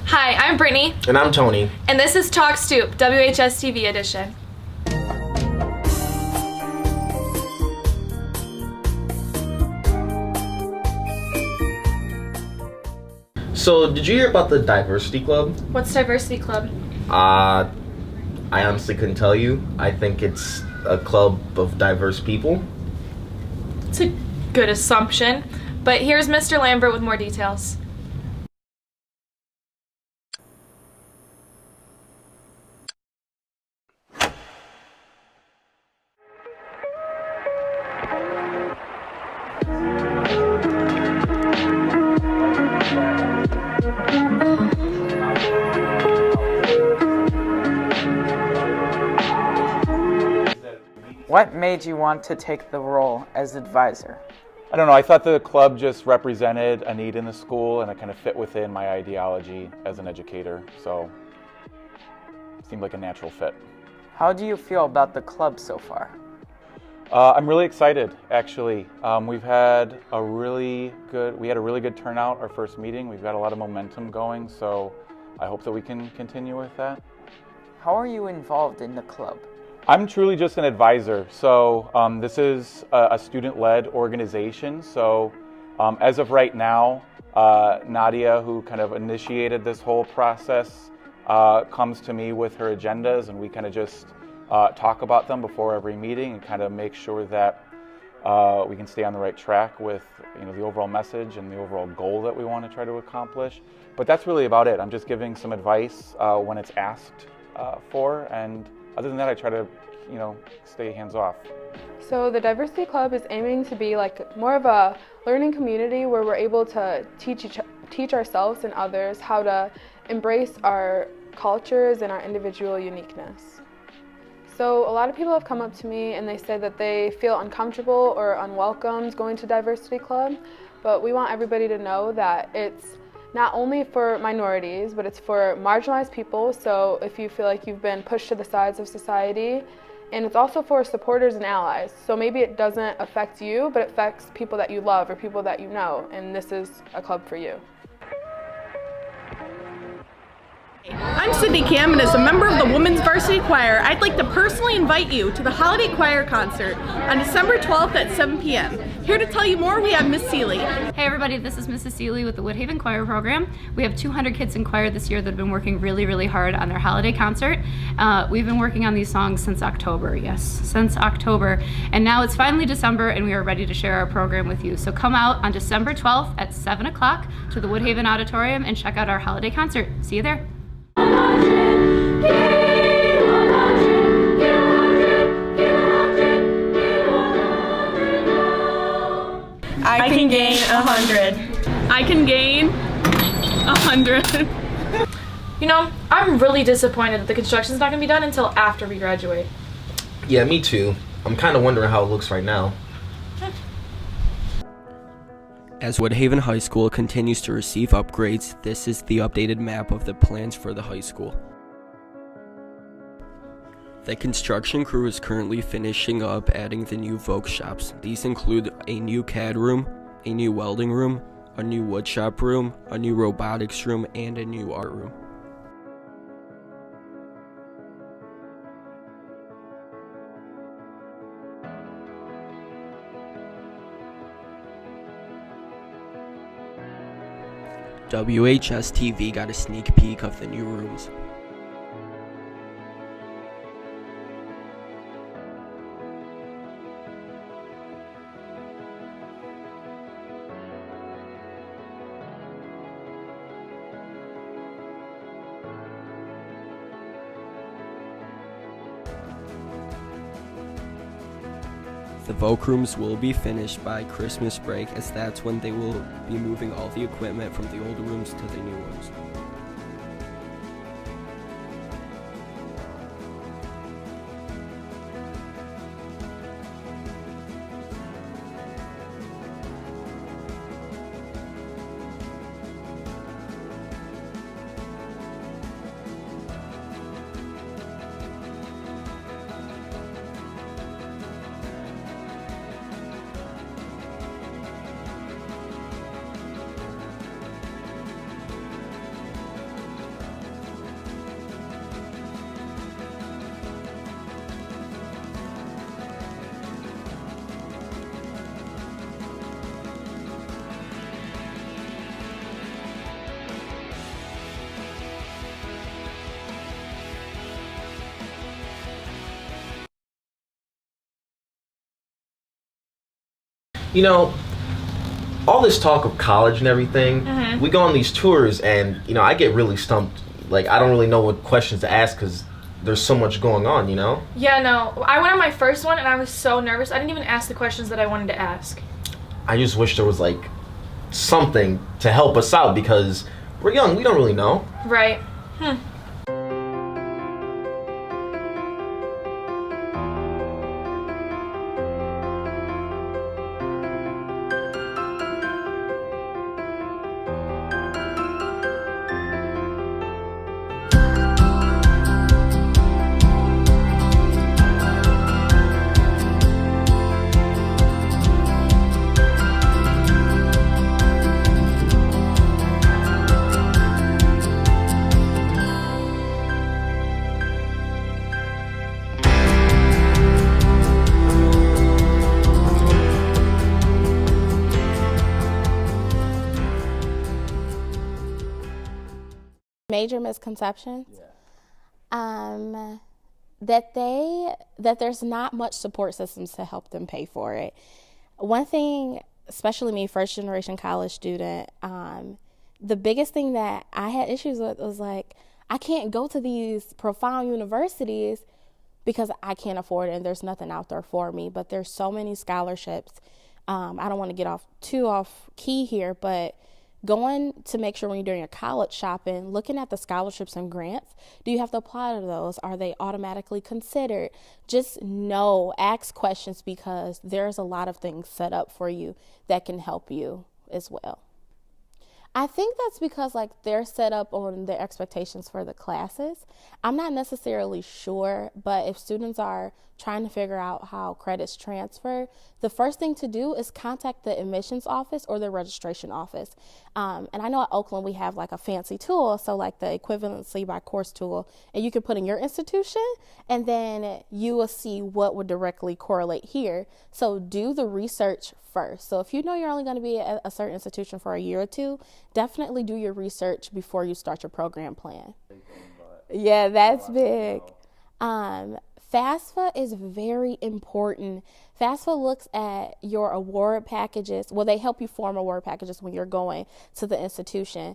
Hi, I'm Brittany. And I'm Tony. And this is Talk Stoop, WHS TV edition. So, did you hear about the Diversity Club? What's Diversity Club? I honestly couldn't tell you. I think it's a club of diverse people. It's a good assumption, but here's Mr. Lambert with more details. What made you want to take the role as advisor? I don't know, I thought the club just represented a need in the school and it kind of fit within my ideology as an educator, so it seemed like a natural fit. How do you feel about the club so far? I'm really excited, actually. We had a really good turnout our first meeting. We've got a lot of momentum going, so I hope that we can continue with that. How are you involved in the club? I'm truly just an advisor. So this is a student-led organization. So as of right now, Nadia, who kind of initiated this whole process, comes to me with her agendas, and we kind of just talk about them before every meeting and kind of make sure that we can stay on the right track with the overall message and the overall goal that we want to try to accomplish. But that's really about it. I'm just giving some advice when it's asked for, and other than that, I try to, stay hands-off. So the Diversity Club is aiming to be like more of a learning community where we're able to teach ourselves and others how to embrace our cultures and our individual uniqueness. So a lot of people have come up to me and they say that they feel uncomfortable or unwelcomed going to Diversity Club, but we want everybody to know that it's not only for minorities, but it's for marginalized people. So if you feel like you've been pushed to the sides of society, and it's also for supporters and allies. So maybe it doesn't affect you, but it affects people that you love or people that you know, and this is a club for you. I'm Sydney Cam, and as a member of the Women's Varsity Choir, I'd like to personally invite you to the Holiday Choir Concert on December 12th at 7 p.m. Here to tell you more, we have Miss Seeley. Hey everybody, this is Mrs. Seeley with the Woodhaven Choir Program. We have 200 kids in choir this year that have been working really, really hard on their holiday concert. We've been working on these songs since October, yes, since October. And now it's finally December and we are ready to share our program with you. So come out on December 12th at 7 o'clock to the Woodhaven Auditorium and check out our holiday concert. See you there. I can gain 100. I can gain 100. I'm really disappointed that the construction's not going to be done until after we graduate. Yeah, me too. I'm kind of wondering how it looks right now. As Woodhaven High School continues to receive upgrades, this is the updated map of the plans for the high school. The construction crew is currently finishing up adding the new Vogue shops. These include a new CAD room, a new welding room, a new woodshop room, a new robotics room, and a new art room. WHS TV got a sneak peek of the new rooms. The Vogue rooms will be finished by Christmas break, as that's when they will be moving all the equipment from the old rooms to the new rooms. You know, all this talk of college and everything, we go on these tours and, you know, I get really stumped. Like, I don't really know what questions to ask because there's so much going on, you know? Yeah, no. I went on my first one and I was so nervous. I didn't even ask the questions that I wanted to ask. I just wish there was, like, something to help us out because we're young. We don't really know. Right. Major misconceptions. That there's not much support systems to help them pay for it. One thing, especially me, first generation college student, the biggest thing that I had issues with was like, I can't go to these profound universities because I can't afford it and there's nothing out there for me. But there's so many scholarships. I don't want to get too off key here, but going to make sure when you're doing your college shopping, looking at the scholarships and grants, do you have to apply to those? Are they automatically considered? Just ask questions because there's a lot of things set up for you that can help you as well. I think that's because they're set up on their expectations for the classes. I'm not necessarily sure, but if students are trying to figure out how credits transfer, the first thing to do is contact the admissions office or the registration office. And I know at Oakland we have a fancy tool, so the equivalency by course tool, and you can put in your institution and then you will see what would directly correlate here. So do the research first. So if you know you're only going to be at a certain institution for a year or two, definitely do your research before you start your program plan. Yeah, that's big. FAFSA is very important. FAFSA looks at your award packages. Well, they help you form award packages when you're going to the institution.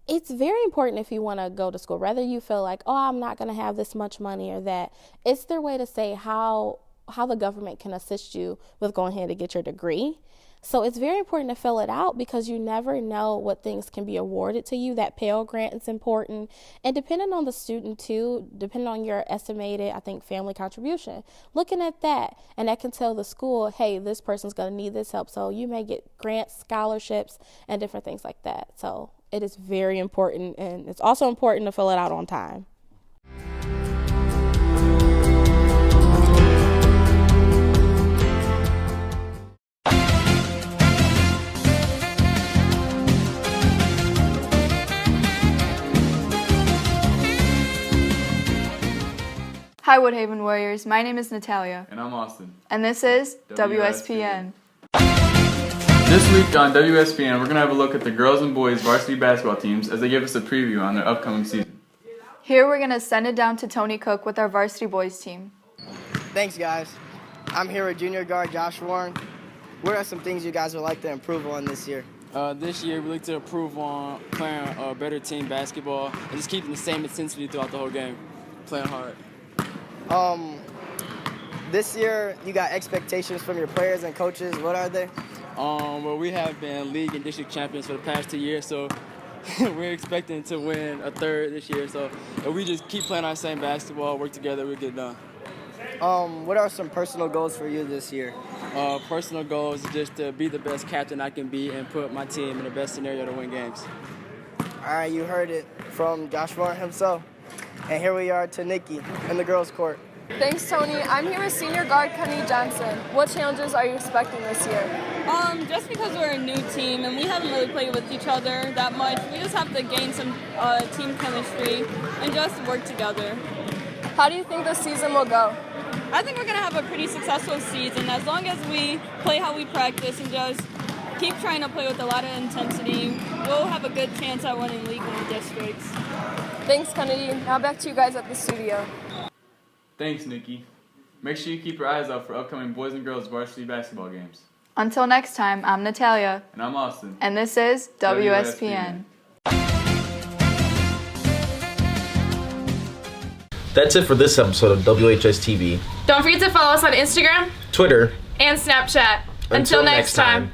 It's very important if you want to go to school, whether you feel like, oh, I'm not going to have this much money or that. It's their way to say how the government can assist you with going ahead to get your degree. So it's very important to fill it out because you never know what things can be awarded to you. That Pell Grant is important. And depending on the student too, depending on your estimated, I think, family contribution, looking at that, and that can tell the school, hey, this person's going to need this help. So you may get grants, scholarships, and different things like that. So it is very important, and it's also important to fill it out on time. Hi Woodhaven Warriors, my name is Natalia. And I'm Austin. And this is WSPN. This week on WSPN, we're going to have a look at the girls and boys varsity basketball teams as they give us a preview on their upcoming season. Here we're going to send it down to Tony Cook with our varsity boys team. Thanks guys. I'm here with junior guard Josh Warren. What are some things you guys would like to improve on this year? This year, we like to improve on playing better team basketball and just keeping the same intensity throughout the whole game, playing hard. This year, you got expectations from your players and coaches. What are they? Well, we have been league and district champions for the past 2 years, so we're expecting to win a third this year. So if we just keep playing our same basketball, work together, we'll get it done. What are some personal goals for you this year? Personal goals is just to be the best captain I can be and put my team in the best scenario to win games. All right, you heard it from Josh Warren himself. And here we are to Nikki in the girls' court. Thanks, Tony. I'm here with senior guard Kenny Johnson. What challenges are you expecting this year? Just because we're a new team and we haven't really played with each other that much, we just have to gain some team chemistry and just work together. How do you think the season will go? I think we're going to have a pretty successful season as long as we play how we practice and just keep trying to play with a lot of intensity. We'll have a good chance at winning league and districts. Thanks, Kennedy. Now back to you guys at the studio. Thanks, Nikki. Make sure you keep your eyes out for upcoming boys and girls varsity basketball games. Until next time, I'm Natalia. And I'm Austin. And this is WSPN. That's it for this episode of WHS TV. Don't forget to follow us on Instagram, Twitter, and Snapchat. Until next time.